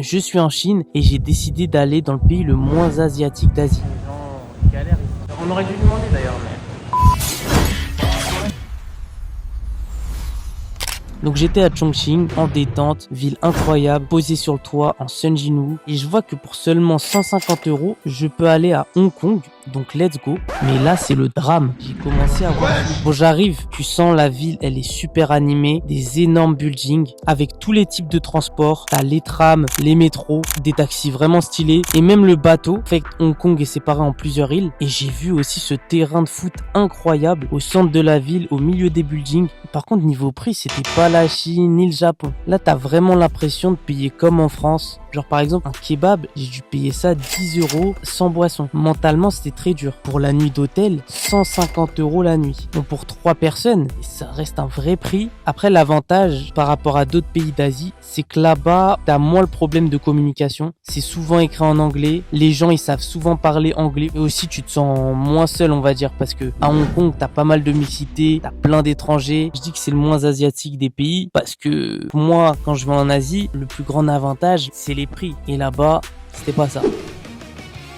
je suis en Chine et j'ai décidé d'aller dans le pays le moins asiatique d'Asie. Les gens galèrent ici. On aurait dû lui demander d'ailleurs, mais... Donc j'étais à Chongqing, en détente, ville incroyable, posée sur le toit, en Sunjinwu. Et je vois que pour seulement 150 €, je peux aller à Hong Kong. Donc let's go. Mais là c'est le drame. J'ai commencé à voir. Bon j'arrive, tu sens la ville, elle est super animée. Des énormes buildings avec tous les types de transports. T'as les trams, les métros, des taxis vraiment stylés. Et même le bateau. En fait Hong Kong est séparé en plusieurs îles. Et j'ai vu aussi ce terrain de foot incroyable au centre de la ville, au milieu des buildings. Par contre niveau prix c'était pas la Chine ni le Japon. Là t'as vraiment l'impression de payer comme en France. Genre par exemple un kebab, j'ai dû payer ça 10 € sans boisson. Mentalement c'était très dur. Pour la nuit d'hôtel, 150 € la nuit. Donc pour 3 personnes, ça reste un vrai prix. Après l'avantage par rapport à d'autres pays d'Asie, c'est que là-bas t'as moins le problème de communication. C'est souvent écrit en anglais. Les gens ils savent souvent parler anglais. Et aussi tu te sens moins seul on va dire parce que à Hong Kong t'as pas mal de mixité, t'as plein d'étrangers. Je dis que c'est le moins asiatique des pays parce que pour moi quand je vais en Asie, le plus grand avantage c'est les prix. Et là-bas, c'était pas ça.